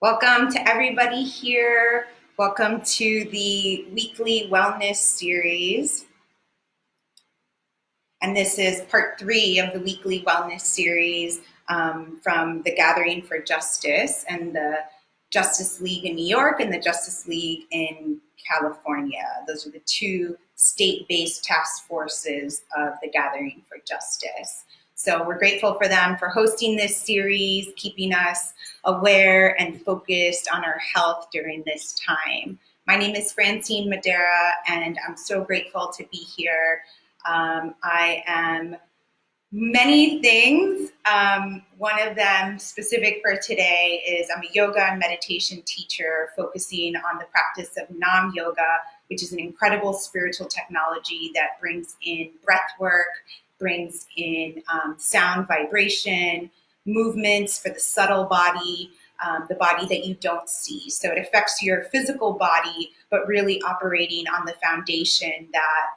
Welcome to everybody here. Welcome to the weekly wellness series. And this is part 3 of the weekly wellness series from the Gathering for Justice and the Justice League in New York and the Justice League in California. Those are the two state-based task forces of the Gathering for Justice. So we're grateful for them for hosting this series, keeping us aware and focused on our health during this time. My name is Francine Madera, and I'm so grateful to be here. I am many things. One of them specific for today is I'm a yoga and meditation teacher focusing on the practice of Nam Yoga, which is an incredible spiritual technology that brings in breath work, brings in sound vibration, movements for the subtle body, the body that you don't see. So it affects your physical body, but really operating on the foundation that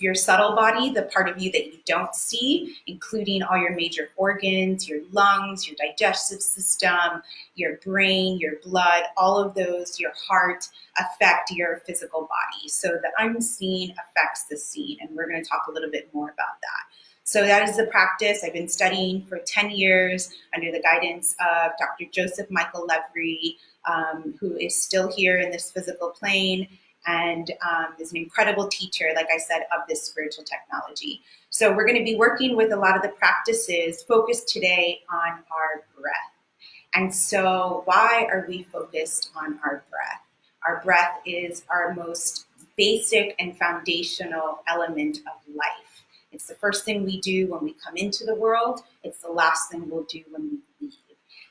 your subtle body, the part of you that you don't see, including all your major organs, your lungs, your digestive system, your brain, your blood, all of those, your heart, affect your physical body. So the unseen affects the seen, and we're going to talk a little bit more about that. So that is the practice I've been studying for 10 years under the guidance of Dr. Joseph Michael Levry, who is still here in this physical plane, and is an incredible teacher, like I said, of this spiritual technology. So we're going to be working with a lot of the practices focused today on our breath. And so why are we focused on our breath? Our breath is our most basic and foundational element of life. It's the first thing we do when we come into the world. It's the last thing we'll do when we leave.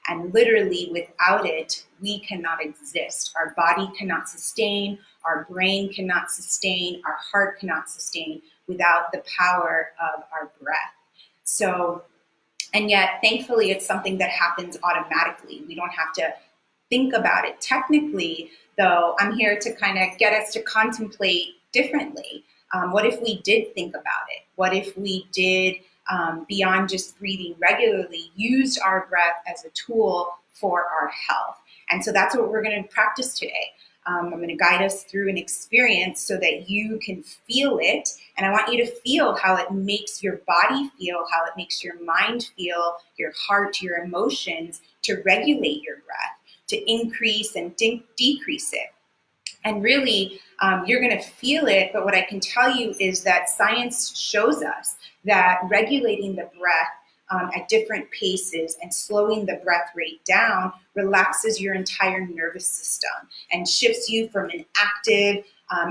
And literally, without it, we cannot exist. Our body cannot sustain, our brain cannot sustain, our heart cannot sustain without the power of our breath. So, and yet, thankfully, it's something that happens automatically. We don't have to think about it. Technically, though, I'm here to kind of get us to contemplate differently. What if we did think about it? What if we did, beyond just breathing regularly, used our breath as a tool for our health? And so that's what we're going to practice today. I'm going to guide us through an experience so that you can feel it. And I want you to feel how it makes your body feel, how it makes your mind feel, your heart, your emotions, to regulate your breath, to increase and decrease it. And really, you're going to feel it, but what I can tell you is that science shows us that regulating the breath at different paces and slowing the breath rate down relaxes your entire nervous system and shifts you from an active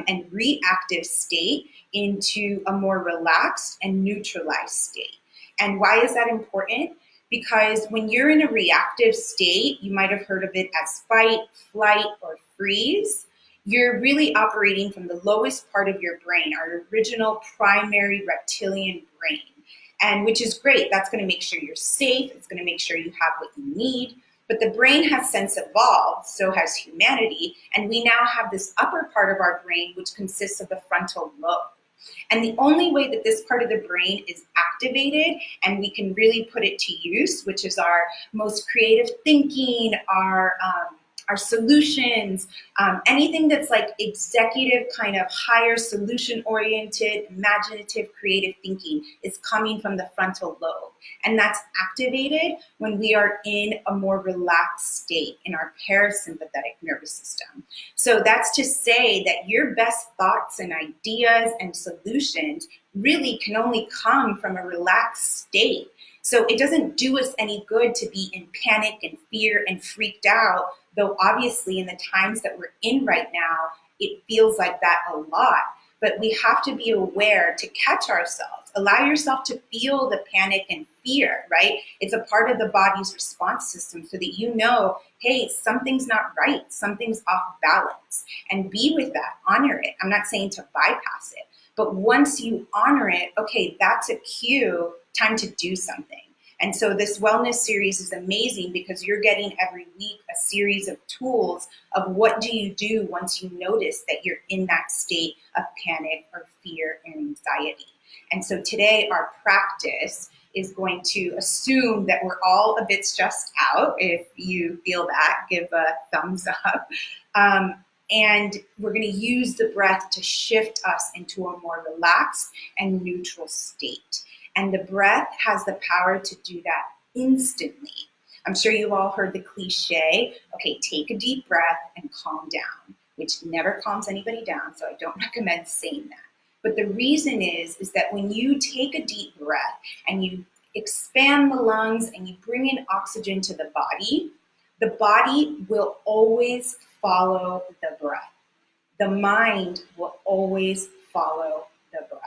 and reactive state into a more relaxed and neutralized state. And why is that important? Because when you're in a reactive state, you might have heard of it as fight, flight, or freeze. You're really operating from the lowest part of your brain, our original primary reptilian brain, and which is great. That's going to make sure you're safe. It's going to make sure you have what you need. But the brain has since evolved, so has humanity, and we now have this upper part of our brain, which consists of the frontal lobe. And the only way that this part of the brain is activated and we can really put it to use, which is our most creative thinking, our solutions, anything that's like executive kind of higher solution-oriented, imaginative, creative thinking is coming from the frontal lobe. And that's activated when we are in a more relaxed state in our parasympathetic nervous system. So that's to say that your best thoughts and ideas and solutions really can only come from a relaxed state. So it doesn't do us any good to be in panic and fear and freaked out, though obviously in the times that we're in right now, it feels like that a lot. But we have to be aware to catch ourselves. Allow yourself to feel the panic and fear, right? It's a part of the body's response system so that you know, hey, something's not right, something's off balance. And be with that, honor it. I'm not saying to bypass it, but once you honor it, okay, that's a cue, time to do something. And so this wellness series is amazing because you're getting every week a series of tools of what do you do once you notice that you're in that state of panic or fear and anxiety. And so today our practice is going to assume that we're all a bit stressed out. If you feel that, give a thumbs up. And we're going to use the breath to shift us into a more relaxed and neutral state. And the breath has the power to do that instantly. I'm sure you've all heard the cliche, okay, take a deep breath and calm down, which never calms anybody down, so I don't recommend saying that. But the reason is that when you take a deep breath and you expand the lungs and you bring in oxygen to the body will always follow the breath. The mind will always follow the breath.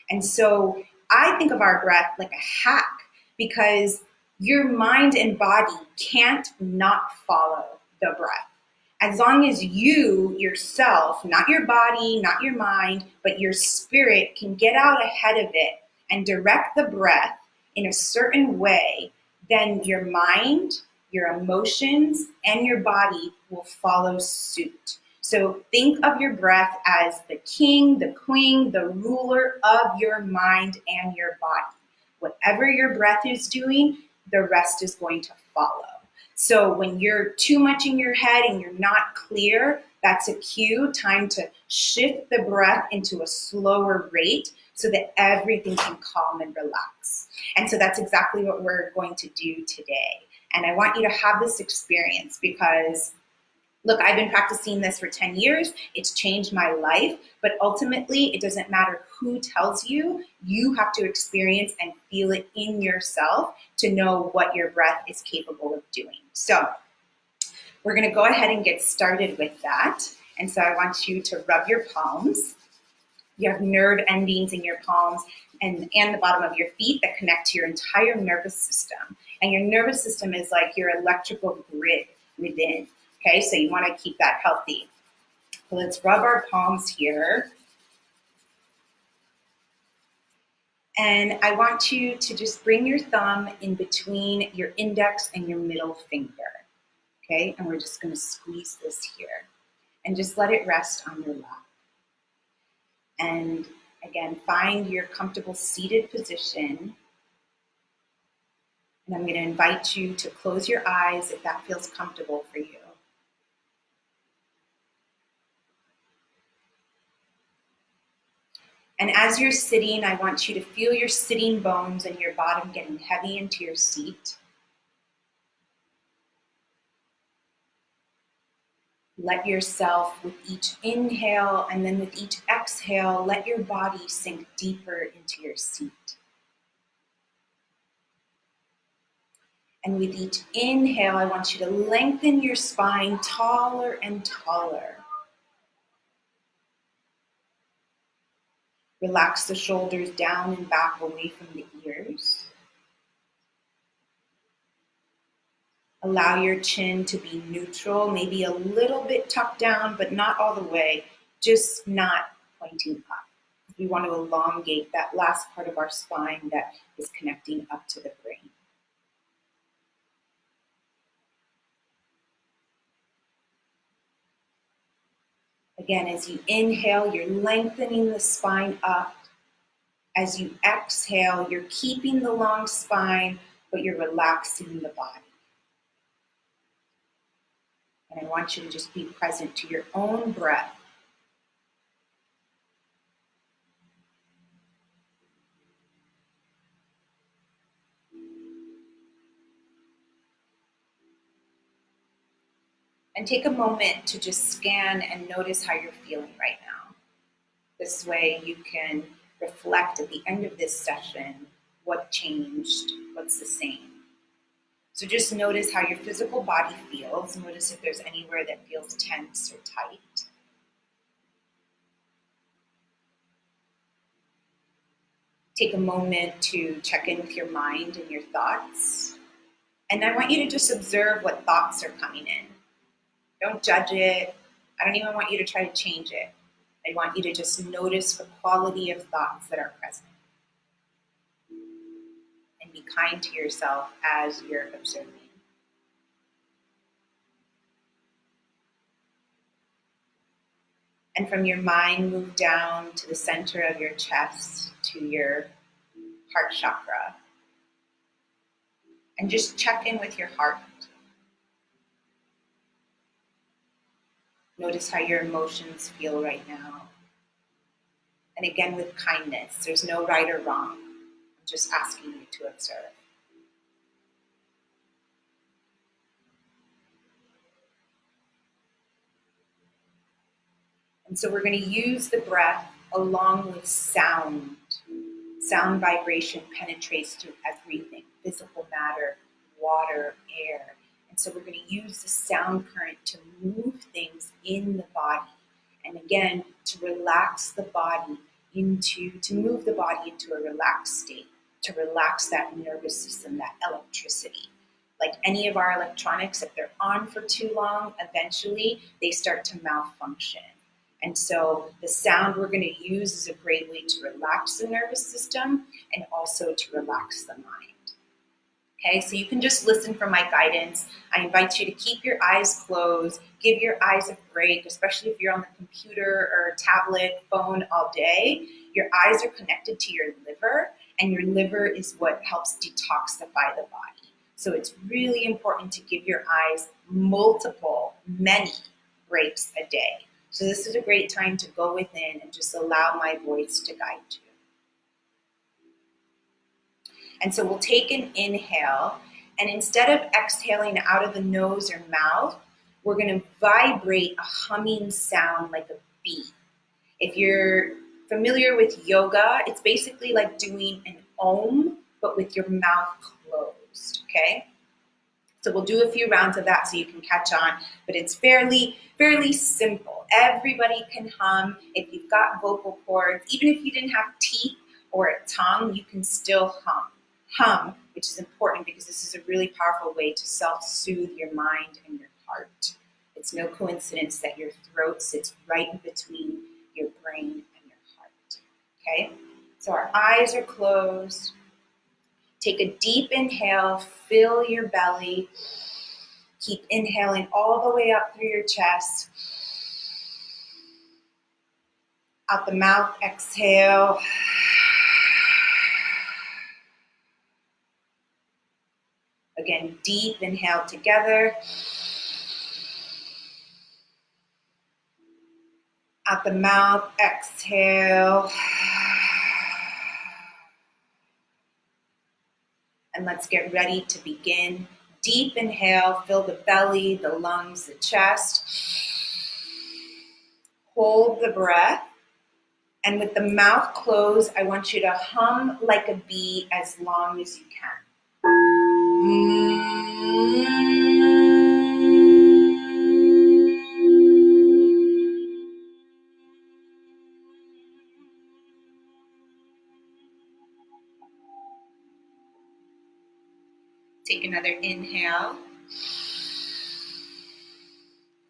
And so I think of our breath like a hack because your mind and body can't not follow the breath. As long as you yourself, not your body, not your mind, but your spirit can get out ahead of it and direct the breath in a certain way, then your mind, your emotions, and your body will follow suit. So think of your breath as the king, the queen, the ruler of your mind and your body. Whatever your breath is doing, the rest is going to follow. So when you're too much in your head and you're not clear, that's a cue, time to shift the breath into a slower rate so that everything can calm and relax. And so that's exactly what we're going to do today. And I want you to have this experience because look, I've been practicing this for 10 years. It's changed my life, but ultimately it doesn't matter who tells you. You have to experience and feel it in yourself to know what your breath is capable of doing. So we're going to go ahead and get started with that. And so I want you to rub your palms. You have nerve endings in your palms and the bottom of your feet that connect to your entire nervous system. And your nervous system is like your electrical grid within. Okay, so you want to keep that healthy. So let's rub our palms here. And I want you to just bring your thumb in between your index and your middle finger. Okay, and we're just going to squeeze this here. And just let it rest on your lap. And again, find your comfortable seated position. And I'm going to invite you to close your eyes if that feels comfortable for you. And as you're sitting, I want you to feel your sitting bones and your bottom getting heavy into your seat. Let yourself, with each inhale and then with each exhale, let your body sink deeper into your seat. And with each inhale, I want you to lengthen your spine taller and taller. Relax the shoulders down and back away from the ears. Allow your chin to be neutral, maybe a little bit tucked down, but not all the way, just not pointing up. We want to elongate that last part of our spine that is connecting up to the brain. Again, as you inhale, you're lengthening the spine up. As you exhale, you're keeping the long spine, but you're relaxing the body. And I want you to just be present to your own breath. And take a moment to just scan and notice how you're feeling right now. This way you can reflect at the end of this session what changed, what's the same. So just notice how your physical body feels. Notice if there's anywhere that feels tense or tight. Take a moment to check in with your mind and your thoughts. And I want you to just observe what thoughts are coming in. Don't judge it. I don't even want you to try to change it. I want you to just notice the quality of thoughts that are present. And be kind to yourself as you're observing. And from your mind, move down to the center of your chest, to your heart chakra. And just check in with your heart. Notice how your emotions feel right now. And again, with kindness, there's no right or wrong. I'm just asking you to observe. And so we're going to use the breath along with sound. Sound vibration penetrates through everything, physical matter, water, air. And so we're going to use the sound current to move things in the body. And again, to relax the body to move the body into a relaxed state, to relax that nervous system, that electricity. Like any of our electronics, if they're on for too long, eventually they start to malfunction. And so the sound we're going to use is a great way to relax the nervous system and also to relax the mind. Okay, so you can just listen for my guidance. I invite you to keep your eyes closed, give your eyes a break, especially if you're on the computer or tablet, phone all day. Your eyes are connected to your liver, and your liver is what helps detoxify the body. So it's really important to give your eyes many breaks a day. So this is a great time to go within and just allow my voice to guide you. And so we'll take an inhale, and instead of exhaling out of the nose or mouth, we're going to vibrate a humming sound like a bee. If you're familiar with yoga, it's basically like doing an om, but with your mouth closed, okay? So we'll do a few rounds of that so you can catch on, but it's fairly simple. Everybody can hum. If you've got vocal cords, even if you didn't have teeth or a tongue, you can still hum. Hum, which is important because this is a really powerful way to self-soothe your mind and your heart. It's no coincidence that your throat sits right in between your brain and your heart, okay? So our eyes are closed. Take a deep inhale, fill your belly. Keep inhaling all the way up through your chest. Out the mouth, exhale. Again, deep inhale together. Out the mouth, exhale. And let's get ready to begin. Deep inhale, fill the belly, the lungs, the chest. Hold the breath. And with the mouth closed, I want you to hum like a bee as long as you can. Take another inhale.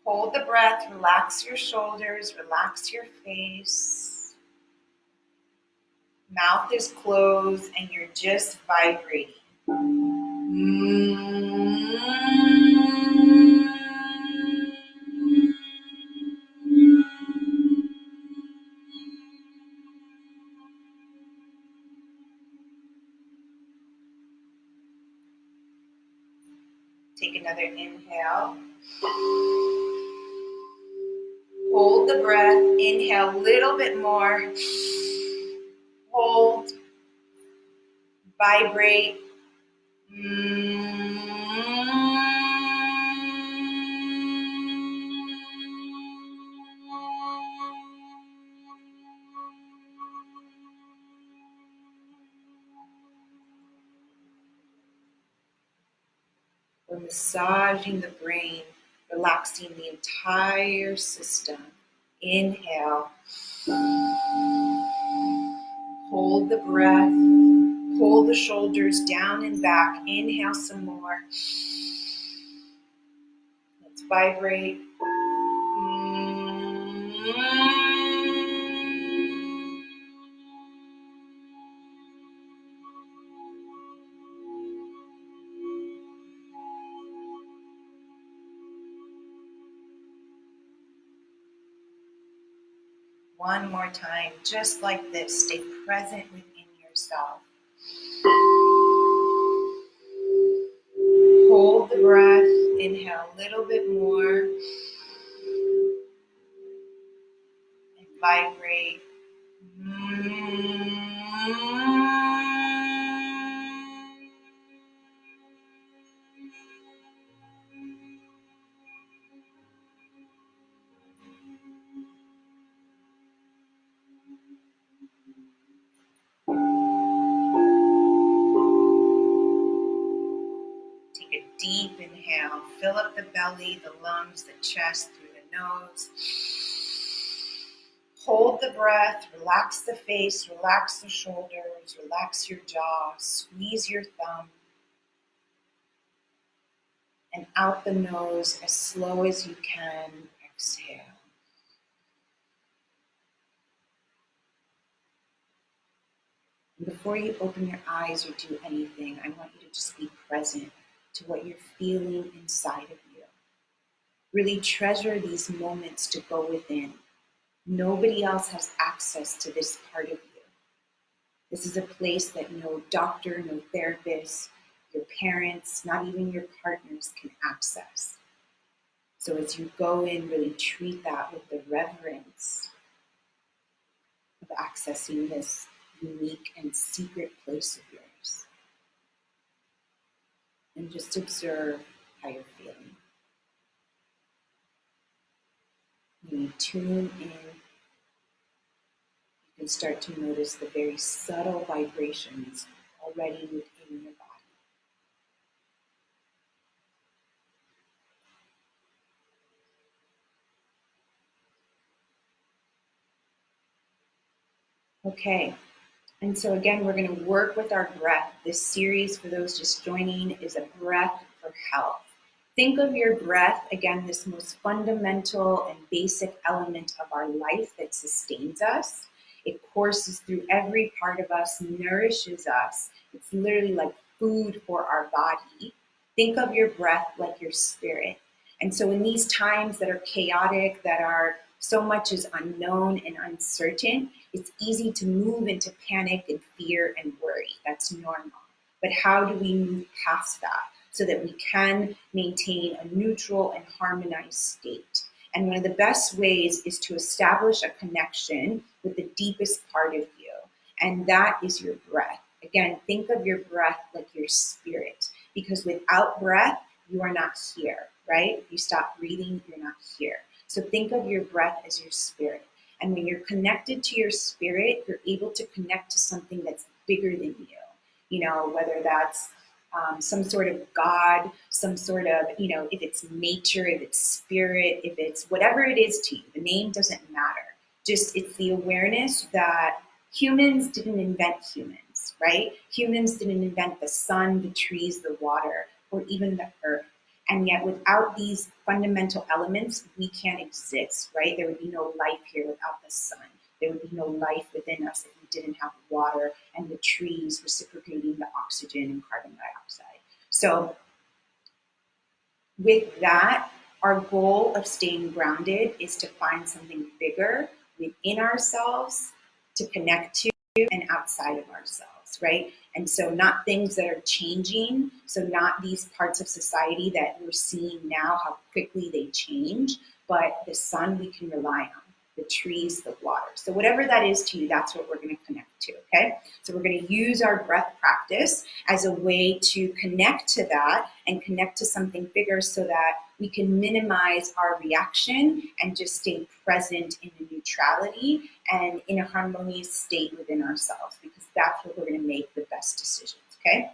Hold the breath, relax your shoulders, relax your face. Mouth is closed and you're just vibrating. Take another inhale. Hold the breath. Inhale a little bit more. Hold. Vibrate. We're massaging the brain, relaxing the entire system. Inhale. Hold the breath. Pull the shoulders down and back. Inhale some more. Let's vibrate. One more time, just like this. Stay present within yourself. hold the breath, inhale a little bit more, and vibrate. Take a deep inhale. Fill up the belly, the lungs, the chest through the nose. Hold the breath. Relax the face. Relax the shoulders. Relax your jaw. Squeeze your thumb. And out the nose as slow as you can. Exhale. And before you open your eyes or do anything, I want you to just be present to what you're feeling inside of you. Really treasure these moments to go within. Nobody else has access to this part of you. This is a place that no doctor, no therapist, your parents, not even your partners can access. So as you go in, really treat that with the reverence of accessing this unique and secret place of yours. And just observe how you're feeling. When you tune in, you can start to notice the very subtle vibrations already within your body. Okay, and so again, we're going to work with our breath. This series, for those just joining, is a breath for health. Think of your breath, again, this most fundamental and basic element of our life that sustains us. It courses through every part of us, nourishes us. It's literally like food for our body. Think of your breath like your spirit. And so in these times that are chaotic, that are so much is unknown and uncertain, it's easy to move into panic and fear and worry. That's normal. But how do we move past that so that we can maintain a neutral and harmonized state? And one of the best ways is to establish a connection with the deepest part of you, and that is your breath. Again, think of your breath like your spirit, because without breath, you are not here, right? You stop breathing, you're not here. So think of your breath as your spirit. And when you're connected to your spirit, you're able to connect to something that's bigger than you. You know, whether that's some sort of God, some sort of, if it's nature, if it's spirit, if it's whatever it is to you, the name doesn't matter. Just it's the awareness that humans didn't invent humans, right? Humans didn't invent the sun, the trees, the water, or even the earth. And yet without these fundamental elements, we can't exist, right? There would be no life here without the sun. There would be no life within us if we didn't have water and the trees reciprocating the oxygen and carbon dioxide. So with that, our goal of staying grounded is to find something bigger within ourselves to connect to and outside of ourselves, right? And so not things that are changing, so not these parts of society that we're seeing now, how quickly they change, but the sun we can rely on, the trees, the water. So whatever that is to you, that's what we're going to connect to, okay? So we're going to use our breath practice as a way to connect to that and connect to something bigger so that we can minimize our reaction and just stay present in a neutrality and in a harmonious state within ourselves, because that's what we're going to make the best decisions, okay?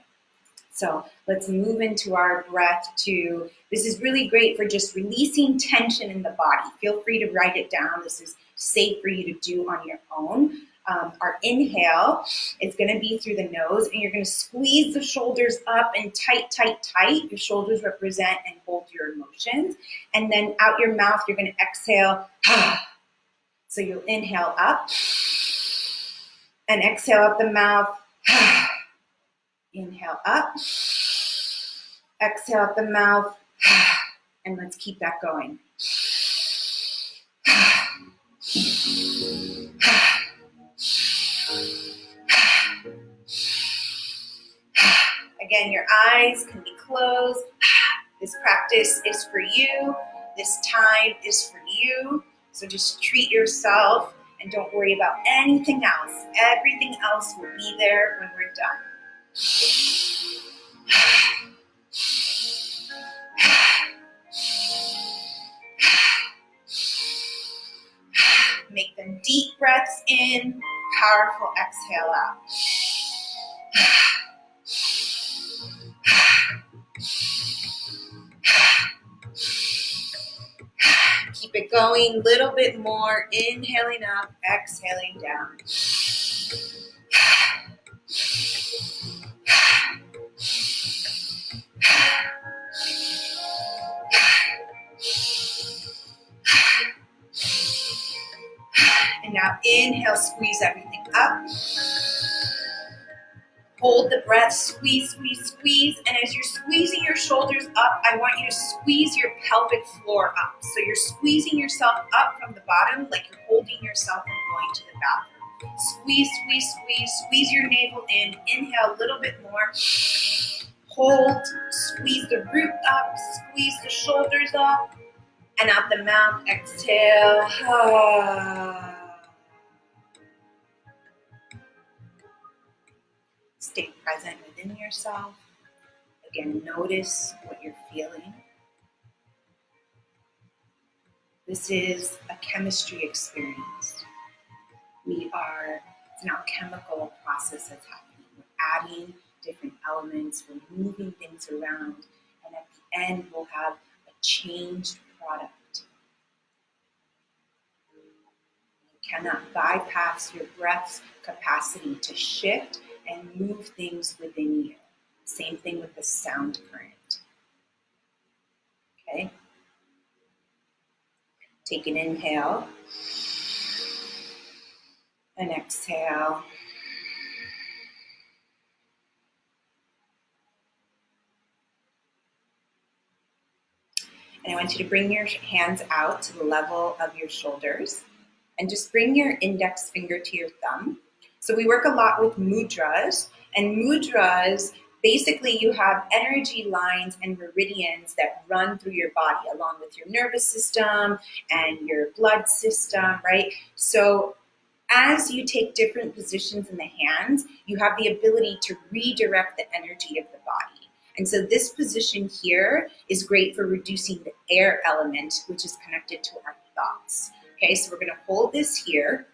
So let's move into our breath to, this is really great for just releasing tension in the body. Feel free to write it down. This is safe for you to do on your own. Our inhale is going to be through the nose, and you're going to squeeze the shoulders up and tight, tight, tight. Your shoulders represent and hold your emotions. And then out your mouth, you're going to exhale. So you'll inhale up and exhale up the mouth. Inhale up, exhale out the mouth, and let's keep that going. Again, your eyes can be closed. This practice is for you. This time is for you. So just treat yourself and don't worry about anything else. Everything else will be there when we're done. Make them deep breaths in, powerful exhale out. Keep it going, little bit more, inhaling up, exhaling down. And now inhale, squeeze everything up. Hold the breath, squeeze, squeeze, squeeze. And as you're squeezing your shoulders up, I want you to squeeze your pelvic floor up. So you're squeezing yourself up from the bottom like you're holding yourself and going to the bathroom. Squeeze, squeeze, squeeze. Squeeze your navel in. Inhale a little bit more. Hold, squeeze the root up, squeeze the shoulders up. And out the mouth, exhale. Stay present within yourself. Again, notice what you're feeling. This is a chemistry experience. It's an alchemical process that's happening. We're adding different elements, we're moving things around, and at the end, we'll have a changed product. You cannot bypass your breath's capacity to shift and move things within you. Same thing with the sound current. Okay? Take an inhale and exhale. And I want you to bring your hands out to the level of your shoulders and just bring your index finger to your thumb. So we work a lot with mudras, and mudras, basically you have energy lines and meridians that run through your body along with your nervous system and your blood system, right? So as you take different positions in the hands, you have the ability to redirect the energy of the body. And so this position here is great for reducing the air element, which is connected to our thoughts. Okay, so we're gonna hold this here,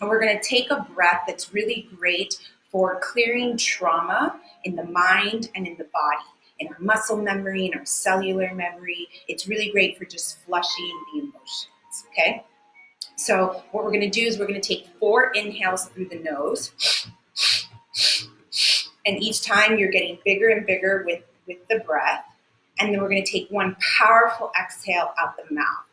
and we're gonna take a breath that's really great for clearing trauma in the mind and in the body, in our muscle memory, in our cellular memory. It's really great for just flushing the emotions, okay? So what we're gonna do is we're gonna take 4 inhales through the nose. And each time you're getting bigger and bigger with the breath. And then we're gonna take 1 powerful exhale out the mouth.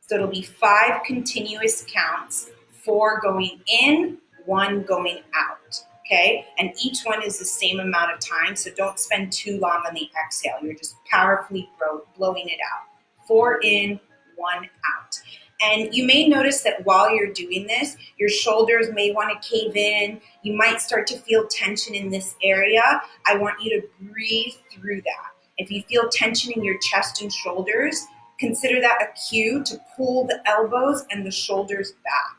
So it'll be 5 continuous counts, 4 going in, 1 going out, okay? And each one is the same amount of time, so don't spend too long on the exhale. You're just powerfully blowing it out. 4 in, 1 out. And you may notice that while you're doing this, your shoulders may want to cave in. You might start to feel tension in this area. I want you to breathe through that. If you feel tension in your chest and shoulders, consider that a cue to pull the elbows and the shoulders back.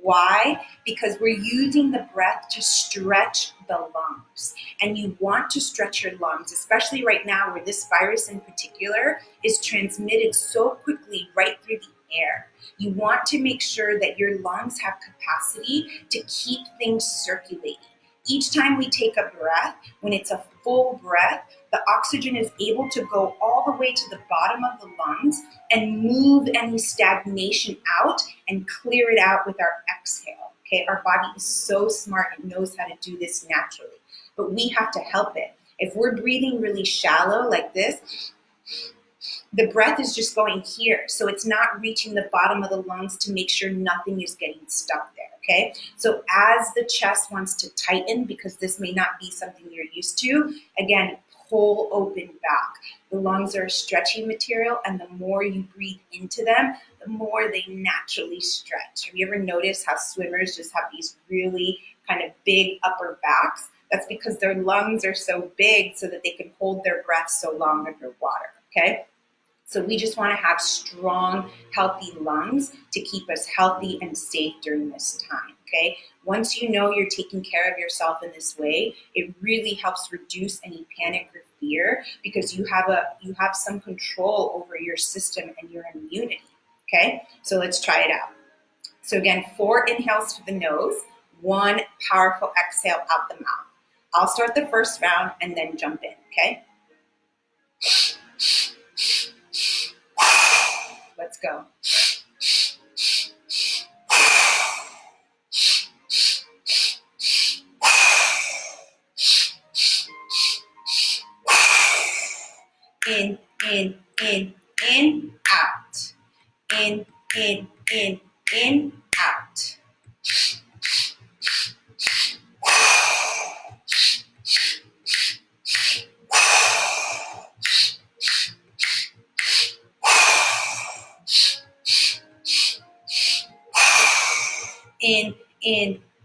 Why? Because we're using the breath to stretch the lungs. And you want to stretch your lungs, especially right now where this virus in particular is transmitted so quickly right through the air. You want to make sure that your lungs have capacity to keep things circulating. Each time we take a breath, when it's a full breath, the oxygen is able to go all the way to the bottom of the lungs and move any stagnation out and clear it out with our exhale. Okay, our body is so smart, it knows how to do this naturally, but we have to help it. If we're breathing really shallow like this, the breath is just going here, so it's not reaching the bottom of the lungs to make sure nothing is getting stuck there, okay? So as the chest wants to tighten, because this may not be something you're used to, again, pull open back. The lungs are a stretchy material, and the more you breathe into them, the more they naturally stretch. Have you ever noticed how swimmers just have these really kind of big upper backs? That's because their lungs are so big so that they can hold their breath so long underwater, okay? So we just want to have strong, healthy lungs to keep us healthy and safe during this time, okay? Once you know you're taking care of yourself in this way, it really helps reduce any panic or fear because you have some control over your system and your immunity, okay? So let's try it out. So again, 4 inhales to the nose, 1 powerful exhale out the mouth. I'll start the first round and then jump in, okay? Let's go. In, out.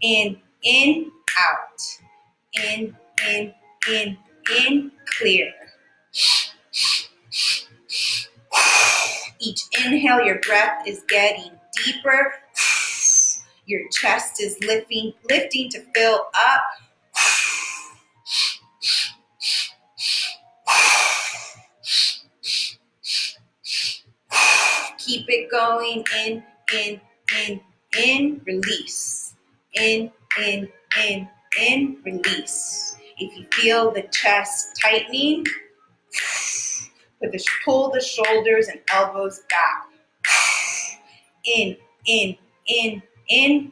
In, out. In, out. In, clear. Each inhale, your breath is getting deeper. Your chest is lifting to fill up. Keep it going. In, release. In, release. If you feel the chest tightening, pull the shoulders and elbows back. In,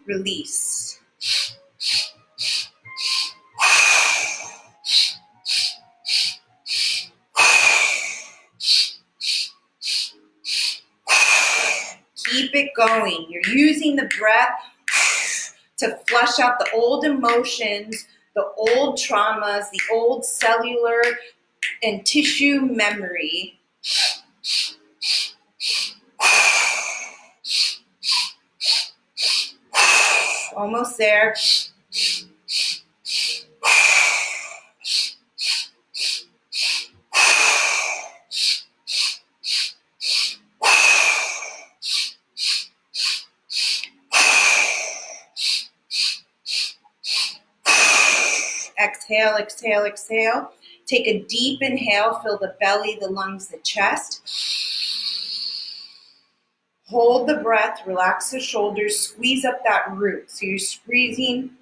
release. Keep it going. You're using the breath to flush out the old emotions, the old traumas, the old cellular and tissue memory. Almost there. Exhale, exhale, exhale. Take a deep inhale, fill the belly, the lungs, the chest. Hold the breath, relax the shoulders, squeeze up that root. So you're squeezing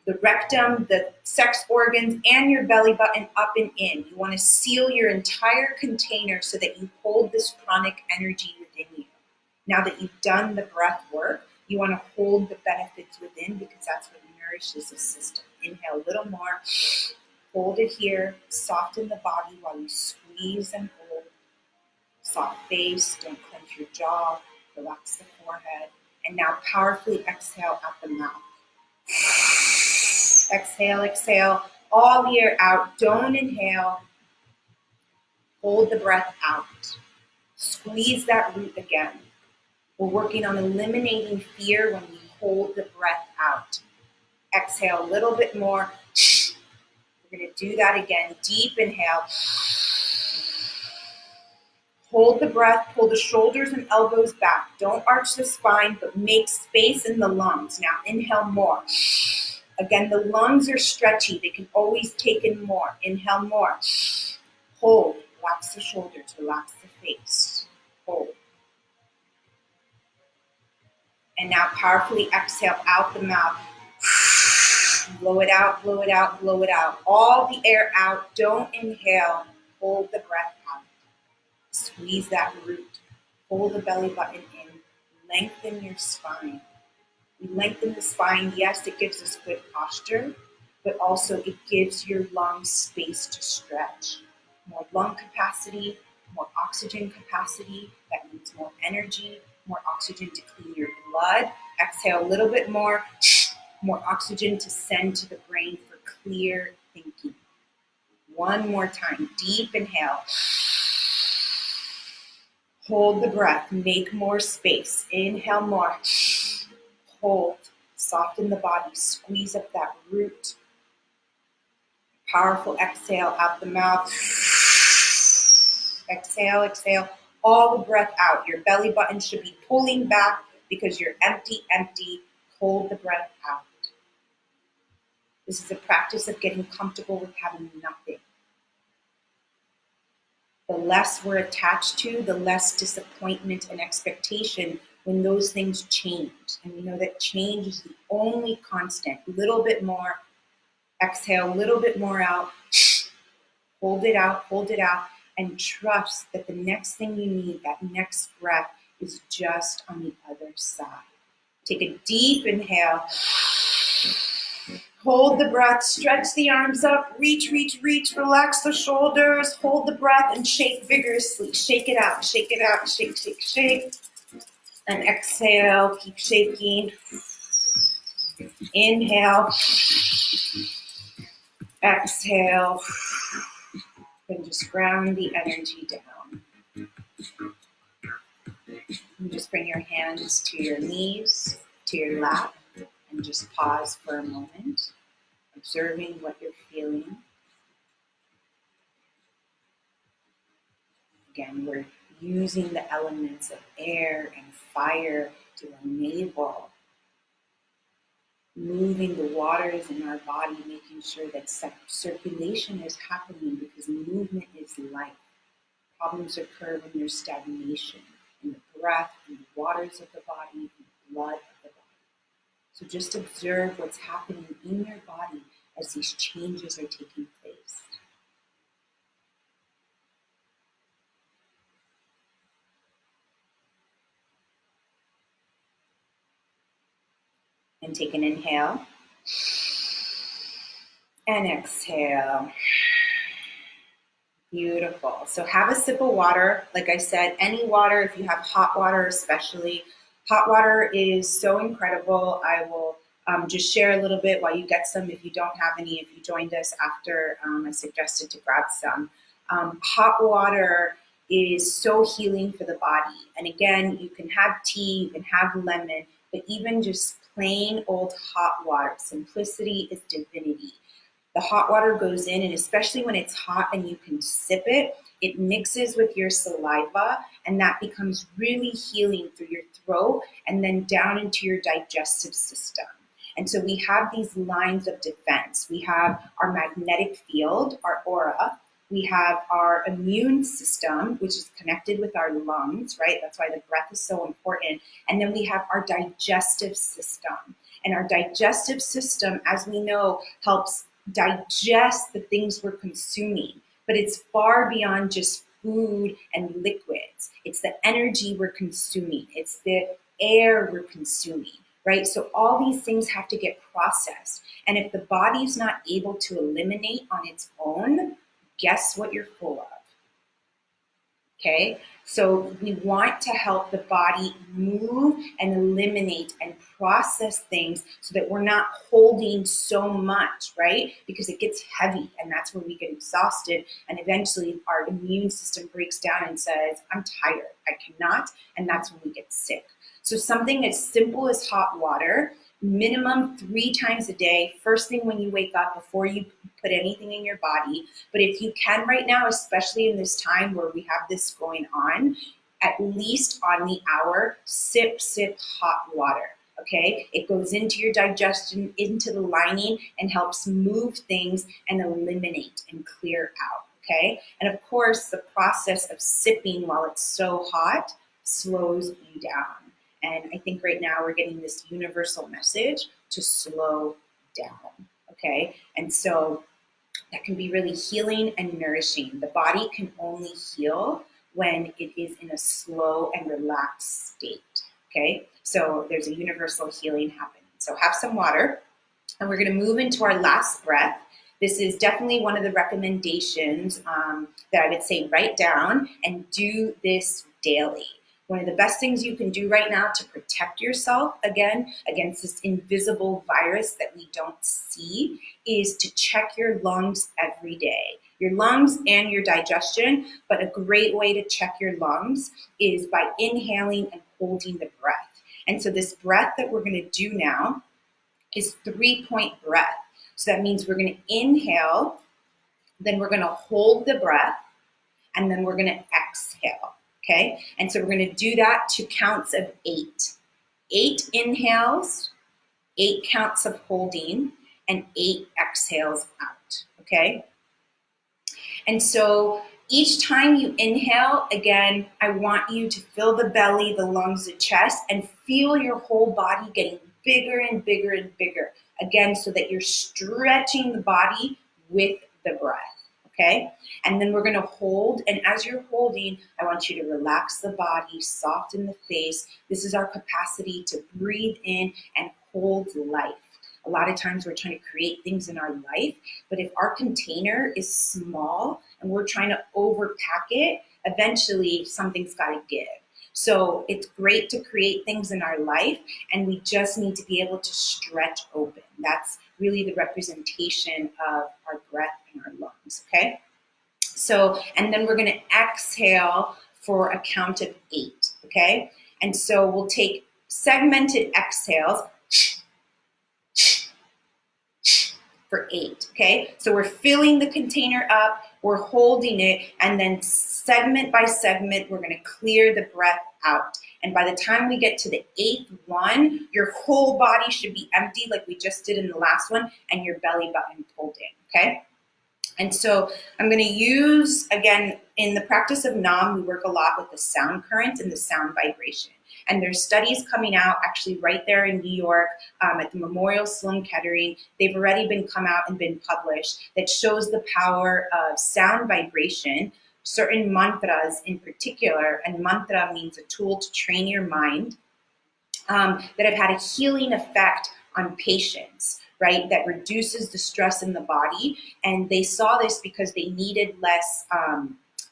the rectum, the sex organs, and your belly button up and in. You want to seal your entire container so that you hold this pranic energy within you. Now that you've done the breath work, you want to hold the benefits within because that's what nourishes the system. Inhale a little more. Hold it here. Soften the body while you squeeze and hold. Soft face. Don't clench your jaw. Relax the forehead. And now powerfully exhale out the mouth. Exhale, exhale. All the air out. Don't inhale. Hold the breath out. Squeeze that root again. We're working on eliminating fear when we hold the breath out. Exhale a little bit more. We're going to do that again. Deep inhale. Hold the breath. Pull the shoulders and elbows back. Don't arch the spine, but make space in the lungs. Now inhale more. Again, the lungs are stretchy. They can always take in more. Inhale more. Hold. Relax the shoulders. Relax the face. Hold. And now powerfully exhale out the mouth. Blow it out, blow it out, blow it out. All the air out. Don't inhale. Hold the breath out. Squeeze that root. Hold the belly button in. Lengthen your spine. We lengthen the spine. Yes, it gives us good posture, but also it gives your lungs space to stretch. More lung capacity, more oxygen capacity. That means more energy, more oxygen to clean your blood. Exhale a little bit more. More oxygen to send to the brain for clear thinking. One more time. Deep inhale. Hold the breath. Make more space. Inhale more. Hold. Soften the body. Squeeze up that root. Powerful exhale out the mouth. Exhale, exhale. All the breath out. Your belly button should be pulling back because you're empty, empty. Hold the breath out. This is a practice of getting comfortable with having nothing. The less we're attached to, the less disappointment and expectation when those things change. And we know that change is the only constant. A little bit more. Exhale, a little bit more out. Hold it out, and trust that the next thing you need, that next breath, is just on the other side. Take a deep inhale. Hold the breath, stretch the arms up, reach, reach, reach, relax the shoulders, hold the breath, and shake vigorously. Shake it out, shake it out, shake, shake, shake. And exhale, keep shaking. Inhale. Exhale. And just ground the energy down. And just bring your hands to your knees, to your lap, and just pause for a moment, observing what you're feeling. Again, we're using the elements of air and fire to enable moving the waters in our body, making sure that circulation is happening because movement is life. Problems occur when there's stagnation in the breath, in the waters of the body, in the blood of the body. So just observe what's happening in your body as these changes are taking place. And take an inhale and exhale. Beautiful. So have a sip of water. Like I said, any water, if you have hot water especially. Hot water is so incredible. I will just share a little bit while you get some if you don't have any, if you joined us after I suggested to grab some. Hot water is so healing for the body. And again, you can have tea, you can have lemon, but even just plain old hot water. Simplicity is divinity. The hot water goes in, and especially when it's hot and you can sip it, it mixes with your saliva, and that becomes really healing through your throat and then down into your digestive system. And so we have these lines of defense. We have our magnetic field, our aura. We have our immune system, which is connected with our lungs, right? That's why the breath is so important. And then we have our digestive system. And our digestive system, as we know, helps digest the things we're consuming, but it's far beyond just food and liquids. It's the energy we're consuming. It's the air we're consuming, right? So all these things have to get processed. And if the body's not able to eliminate on its own, guess what you're full of? Okay, so we want to help the body move and eliminate and process things so that we're not holding so much, right? Because it gets heavy, and that's when we get exhausted, and eventually our immune system breaks down and says, I'm tired, I cannot, and that's when we get sick. So something as simple as hot water, minimum 3 times a day, first thing when you wake up before you put anything in your body. But if you can right now, especially in this time where we have this going on, at least on the hour, sip hot water. Okay, it goes into your digestion, into the lining, and helps move things and eliminate and clear out. Okay, and of course, the process of sipping while it's so hot slows you down. And I think right now we're getting this universal message to slow down. Okay, and so that can be really healing and nourishing. The body can only heal when it is in a slow and relaxed state. Okay, so there's a universal healing happening. So have some water, and we're going to move into our last breath. This is definitely one of the recommendations that I would say write down and do this daily. One of the best things you can do right now to protect yourself, again, against this invisible virus that we don't see, is to check your lungs every day. Your lungs and your digestion, but a great way to check your lungs is by inhaling and holding the breath. And so this breath that we're going to do now is 3-point breath. So that means we're going to inhale Then we're going to hold the breath, and then we're going to exhale. Okay? And so we're going to do that to counts of 8. 8 inhales, 8 counts of holding, and 8 exhales out. Okay? And so each time you inhale, again, I want you to fill the belly, the lungs, the chest, and feel your whole body getting bigger and bigger and bigger. Again, so that you're stretching the body with the breath. Okay? And then we're going to hold. And as you're holding, I want you to relax the body, soften the face. This is our capacity to breathe in and hold life. A lot of times we're trying to create things in our life, but if our container is small and we're trying to overpack it, eventually something's got to give. So it's great to create things in our life, and we just need to be able to stretch open. That's really the representation of our breath and our lungs, okay? So, and then we're going to exhale for a count of 8, okay? And so we'll take segmented exhales for 8, okay? So we're filling the container up, we're holding it, and then segment by segment, we're gonna clear the breath out. And by the time we get to the 8th one, your whole body should be empty like we just did in the last one, and your belly button pulled in, okay? And so I'm going to use, again, in the practice of Nam, we work a lot with the sound current and the sound vibration. And there's studies coming out actually right there in New York at the Memorial Sloan Kettering. They've already come out and been published that shows the power of sound vibration, certain mantras in particular, and mantra means a tool to train your mind, that have had a healing effect on patients, right? That reduces the stress in the body. And they saw this because they needed less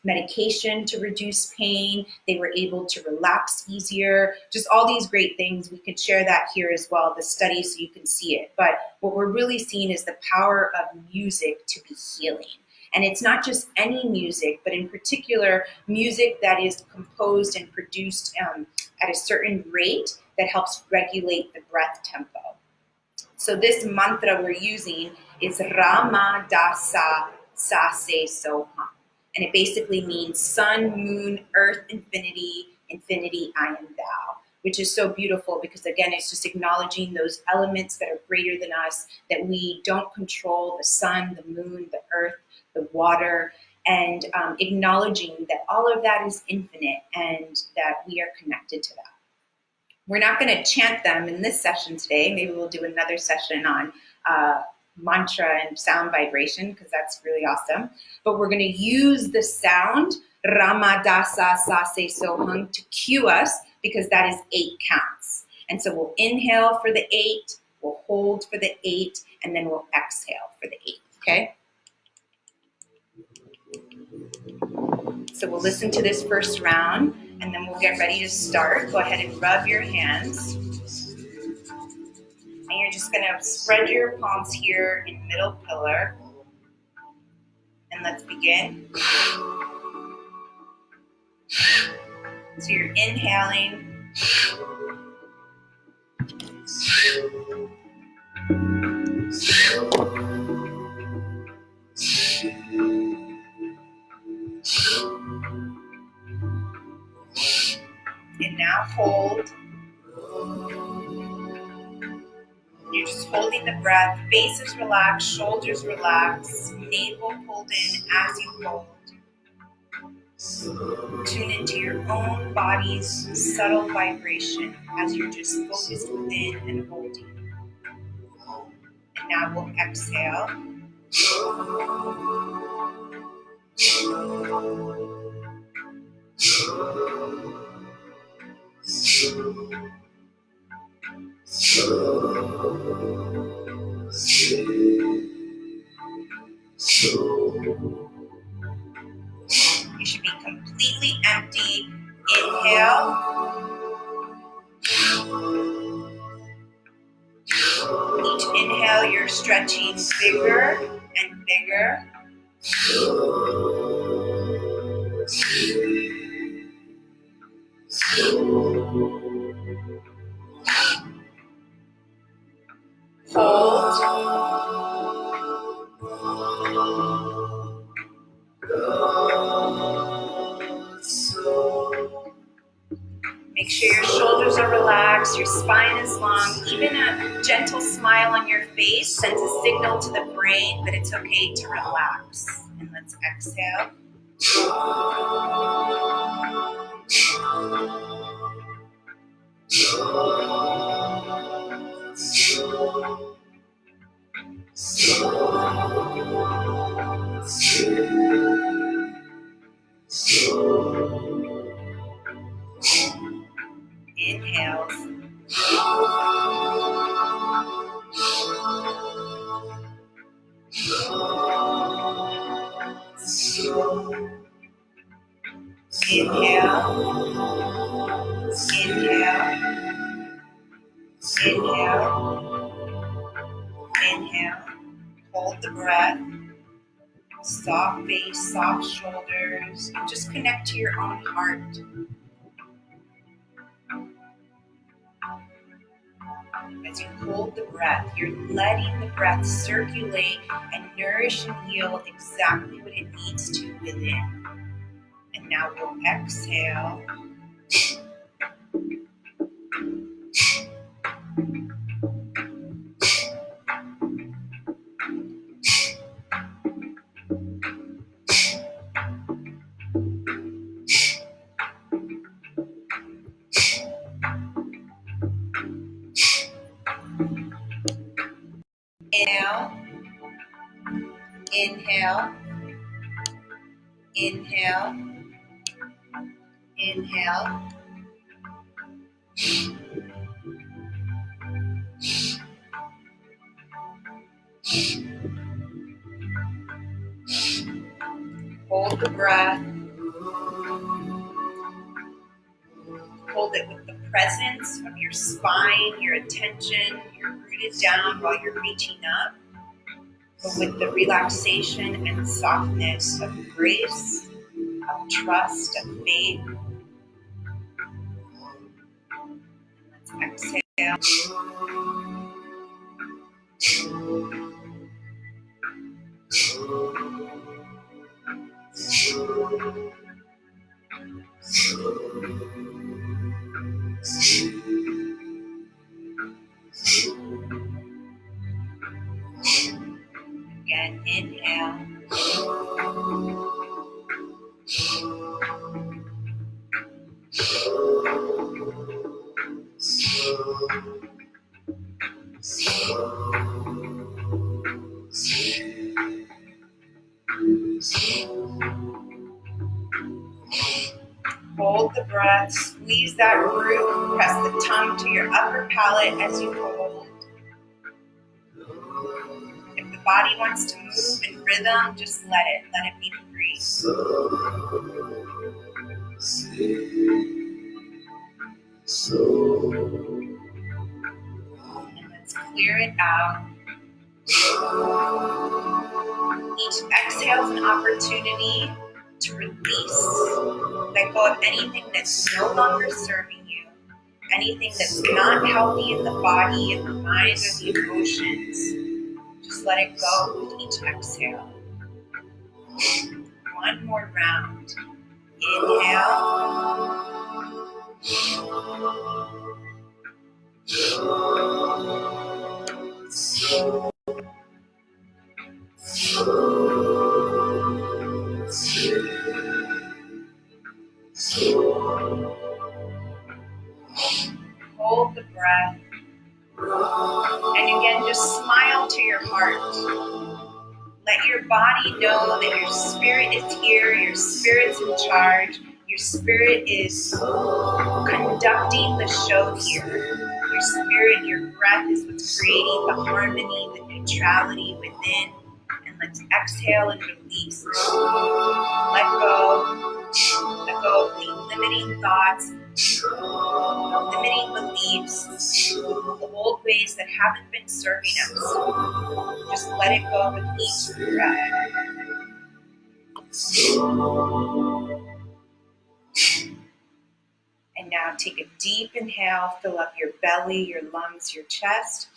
medication to reduce pain. They were able to relax easier, just all these great things. We could share that here as well, the study, so you can see it. But what we're really seeing is the power of music to be healing. And it's not just any music, but in particular, music that is composed and produced at a certain rate that helps regulate the breath tempo. So this mantra we're using is Rama Dasa Sase Soham. And it basically means sun, moon, earth, infinity, infinity, I am thou. Which is so beautiful because, again, it's just acknowledging those elements that are greater than us, that we don't control: the sun, the moon, the earth, the water, and acknowledging that all of that is infinite and that we are connected to that. We're not going to chant them in this session today. Maybe we'll do another session on mantra and sound vibration, because that's really awesome. But we're going to use the sound Rama Dasa Sase Soham to cue us, because that is 8 counts. And so we'll inhale for the 8, we'll hold for the 8, and then we'll exhale for the 8, okay? So we'll listen to this first round, and then we'll get ready to start. Go ahead and rub your hands. And you're just gonna spread your palms here in middle pillar. And let's begin. So you're inhaling. And now hold. You're just holding the breath. Face is relaxed, shoulders relaxed, navel pulled in as you hold. Tune into your own body's subtle vibration as you're just focused within and holding. And now we'll exhale. You should be completely empty. Inhale. Each inhale, you're stretching bigger and bigger. Hold. Make sure your shoulders are relaxed, your spine is long. Even a gentle smile on your face sends a signal to the brain that it's okay to relax. And let's exhale. Inhale. Inhale. Inhale. Inhale. Inhale. Hold the breath. Soft face, soft shoulders, and just connect to your own heart. As you hold the breath, you're letting the breath circulate and nourish and heal exactly what it needs to within. And now we'll exhale. Inhale. Inhale. Inhale. Inhale. Hold the breath. Hold it with the presence of your spine, your attention. You're rooted down while you're reaching up, but with the relaxation and softness of grace, of trust, of faith. Let's exhale. Again, inhale. Hold the breath, squeeze that root, press the tongue to your upper palate as you hold. If the body wants to move in rhythm, just let it be free. And let's clear it out. Each exhale is an opportunity to release. Let go of anything that's no longer serving you, anything that's not healthy in the body, in the mind, or the emotions. Just let it go with each exhale. One more round. Inhale. Hold the breath. And again, just smile to your heart. Let your body know that your spirit is here, your spirit's in charge, your spirit is conducting the show here. Your spirit, your breath is what's creating the harmony, the neutrality within. And let's exhale and release. Let go. Let go of the limiting thoughts, the limiting beliefs, the old ways that haven't been serving us. Just let it go with each breath. And now take a deep inhale, fill up your belly, your lungs, your chest.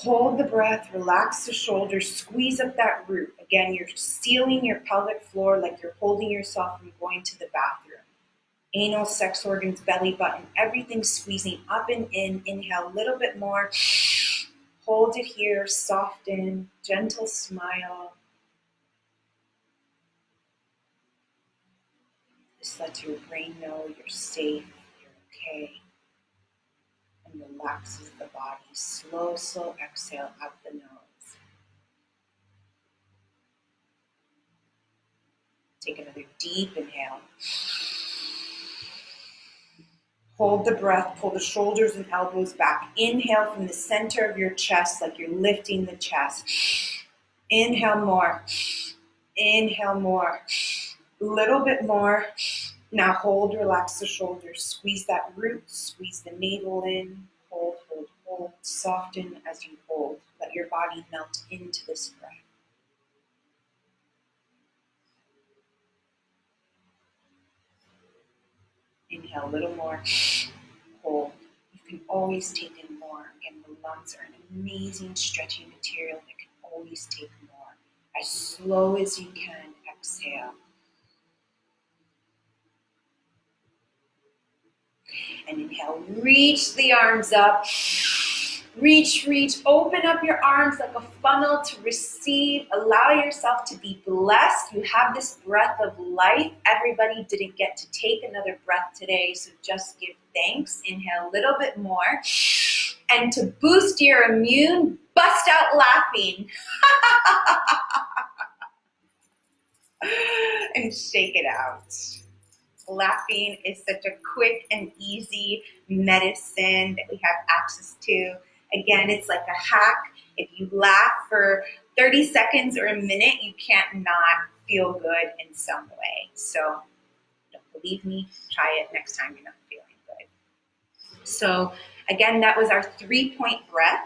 Hold the breath, relax the shoulders, squeeze up that root. Again, you're sealing your pelvic floor like you're holding yourself from going to the bathroom. Anal, sex organs, belly button, everything squeezing up and in. Inhale a little bit more. Hold it here, soften, gentle smile. This lets your brain know you're safe, you're okay, and relaxes the body. Slow, slow exhale out the nose. Take another deep inhale. Hold the breath, pull the shoulders and elbows back. Inhale from the center of your chest like you're lifting the chest. Inhale more. Inhale more. A little bit more. Now hold, relax the shoulders. Squeeze that root, squeeze the navel in. Hold, hold, hold. Soften as you hold. Let your body melt into this breath. Inhale a little more. Hold. You can always take in more. Again, the lungs are an amazing stretching material that can always take more. As slow as you can, exhale. And inhale, reach the arms up. Reach, reach, open up your arms like a funnel to receive. Allow yourself to be blessed. You have this breath of life. Everybody didn't get to take another breath today, so just give thanks. Inhale a little bit more. And to boost your immune, bust out laughing. And shake it out. Laughing is such a quick and easy medicine that we have access to. Again, it's like a hack. If you laugh for 30 seconds or a minute, you can't not feel good in some way. So don't believe me, try it next time you're not feeling good. So again, that was our 3-point breath.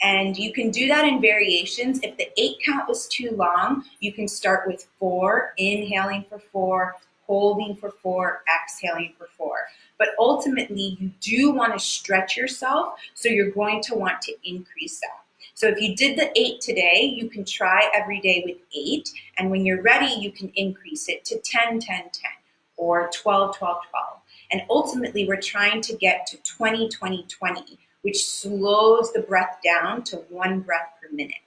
And you can do that in variations. If the 8 count was too long, you can start with 4, inhaling for 4, holding for 4, exhaling for 4. But ultimately, you do want to stretch yourself, so you're going to want to increase that. So if you did the 8 today, you can try every day with 8. And when you're ready, you can increase it to 10, 10, 10, or 12, 12, 12. And ultimately, we're trying to get to 20, 20, 20, which slows the breath down to 1 breath per minute.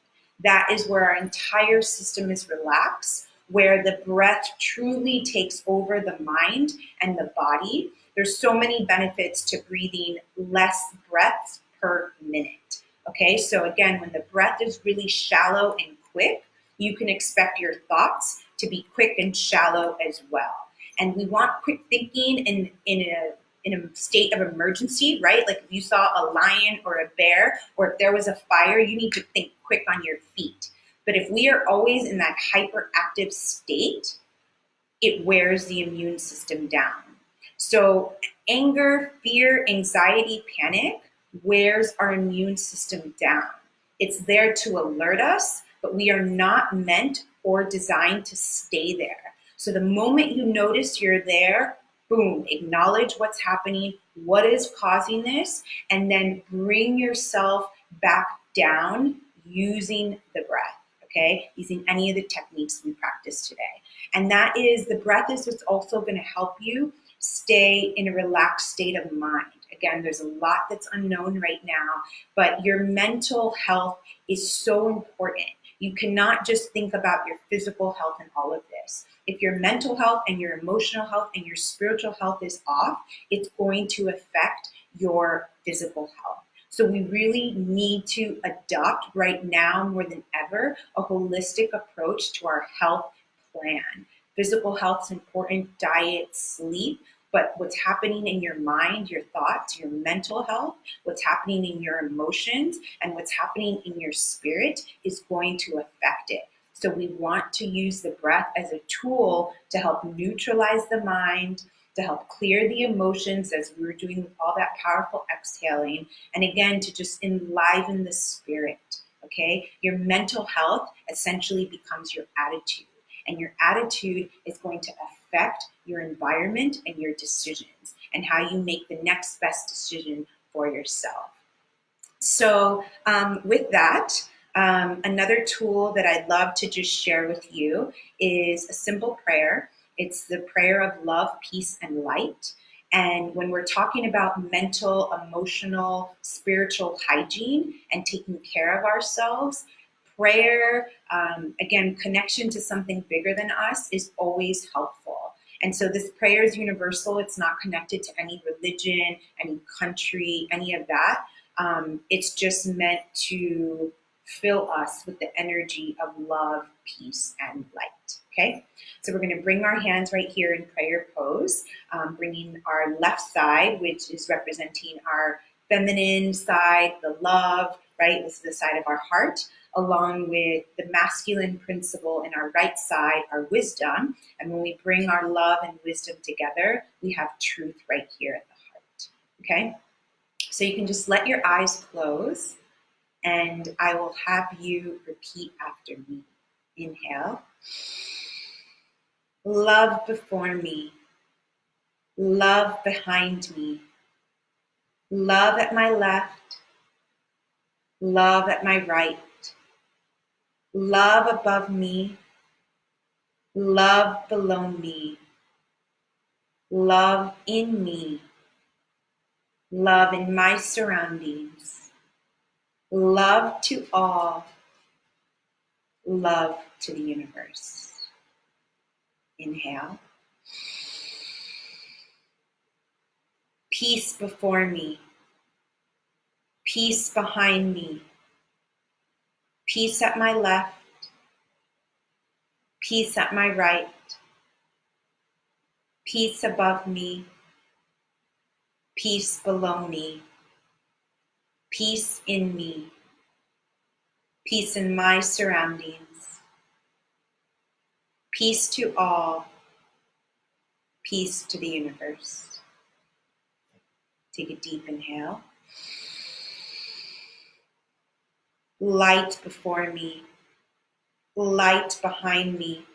That is where our entire system is relaxed, where the breath truly takes over the mind and the body. There's so many benefits to breathing less breaths per minute. Okay, so again, when the breath is really shallow and quick, you can expect your thoughts to be quick and shallow as well. And we want quick thinking in a state of emergency, right? Like if you saw a lion or a bear, or if there was a fire, you need to think quick on your feet. But if we are always in that hyperactive state, it wears the immune system down. So anger, fear, anxiety, panic wears our immune system down. It's there to alert us, but we are not meant or designed to stay there. So the moment you notice you're there, boom, acknowledge what's happening, what is causing this, and then bring yourself back down using the breath, okay? Using any of the techniques we practiced today. And that is, the breath is what's also gonna help you stay in a relaxed state of mind. Again, there's a lot that's unknown right now, but your mental health is so important. You cannot just think about your physical health and all of this. If your mental health and your emotional health and your spiritual health is off, it's going to affect your physical health. So we really need to adopt right now more than ever a holistic approach to our health plan. Physical health is important, diet, sleep, but what's happening in your mind, your thoughts, your mental health, what's happening in your emotions, and what's happening in your spirit is going to affect it. So we want to use the breath as a tool to help neutralize the mind, to help clear the emotions as we were doing with all that powerful exhaling, and again, to just enliven the spirit, okay? Your mental health essentially becomes your attitude, and your attitude is going to affect your environment and your decisions and how you make the next best decision for yourself. So with that, another tool that I'd love to just share with you is a simple prayer. It's the prayer of love, peace, and light. And when we're talking about mental, emotional, spiritual hygiene and taking care of ourselves, prayer, again, connection to something bigger than us is always helpful. And so this prayer is universal. It's not connected to any religion, any country, any of that. It's just meant to fill us with the energy of love, peace, and light. Okay? So we're going to bring our hands right here in prayer pose, bringing our left side, which is representing our feminine side, the love, right? This is the side of our heart, along with the masculine principle in our right side, our wisdom. And when we bring our love and wisdom together, we have truth right here at the heart. Okay? So you can just let your eyes close, and I will have you repeat after me. Inhale. Love before me. Love behind me. Love at my left. Love at my right. Love above me. Love below me. Love in me. Love in my surroundings. Love to all. Love to the universe. Inhale. Peace before me. Peace behind me. Peace at my left. Peace at my right. Peace above me. Peace below me. Peace in me. Peace in my surroundings. Peace to all. Peace to the universe. Take a deep inhale. Light before me. Light behind me.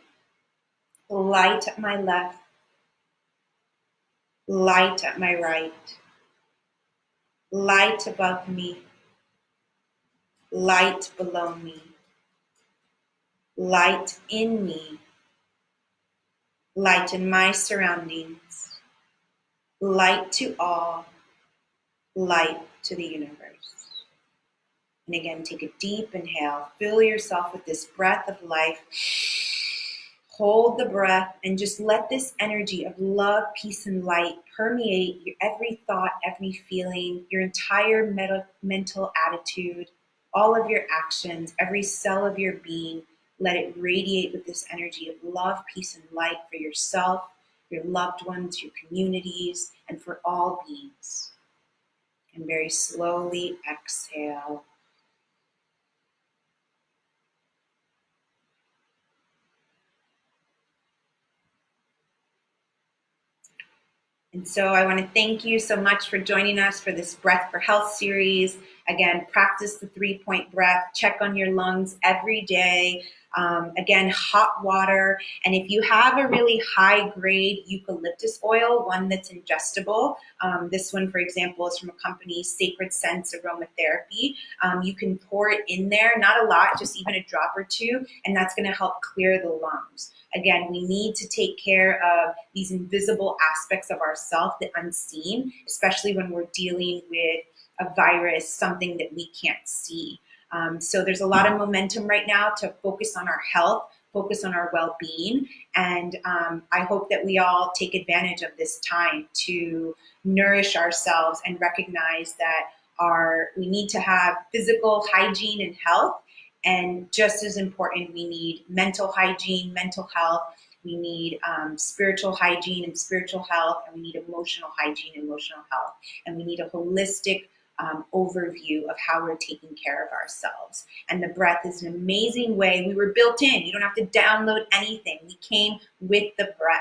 Light at my left. Light at my right. Light above me. Light below me. Light in me. Light in my surroundings. Light to all. Light to the universe. And again, take a deep inhale. Fill yourself with this breath of life. Hold the breath and just let this energy of love, peace, and light permeate your every thought, every feeling, your entire mental attitude, all of your actions, every cell of your being. Let it radiate with this energy of love, peace, and light for yourself, your loved ones, your communities, and for all beings. And very slowly exhale. And so I want to thank you so much for joining us for this Breath for Health series. Again, practice the 3-point breath, check on your lungs every day. Again, hot water. And if you have a really high grade eucalyptus oil, one that's ingestible, this one, for example, is from a company, Sacred Scents Aromatherapy. You can pour it in there, not a lot, just even a drop or two, and that's going to help clear the lungs. Again, we need to take care of these invisible aspects of ourselves, the unseen, especially when we're dealing with a virus, something that we can't see. So there's a lot of momentum right now to focus on our health, focus on our well-being, and I hope that we all take advantage of this time to nourish ourselves and recognize that we need to have physical hygiene and health, and just as important, we need mental hygiene, mental health. We need spiritual hygiene and spiritual health, and we need emotional hygiene, emotional health, and we need a holistic overview of how we're taking care of ourselves. And the breath is an amazing way. We were built in. You don't have to download anything. We came with the breath.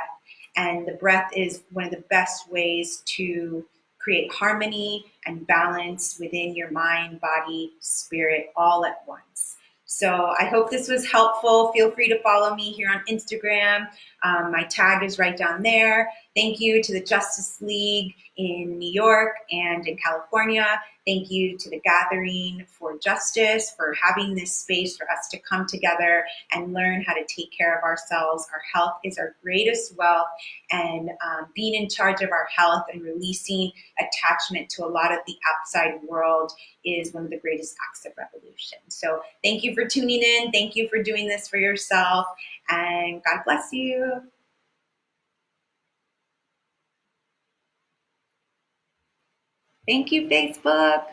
And the breath is one of the best ways to create harmony and balance within your mind, body, spirit, all at once. So I hope this was helpful. Feel free to follow me here on Instagram. My tag is right down there. Thank you to the Justice League in New York and in California. Thank you to the Gathering for Justice for having this space for us to come together and learn how to take care of ourselves. Our health is our greatest wealth, and being in charge of our health and releasing attachment to a lot of the outside world is one of the greatest acts of revolution. So thank you for tuning in. Thank you for doing this for yourself, and God bless you. Thank you, Facebook.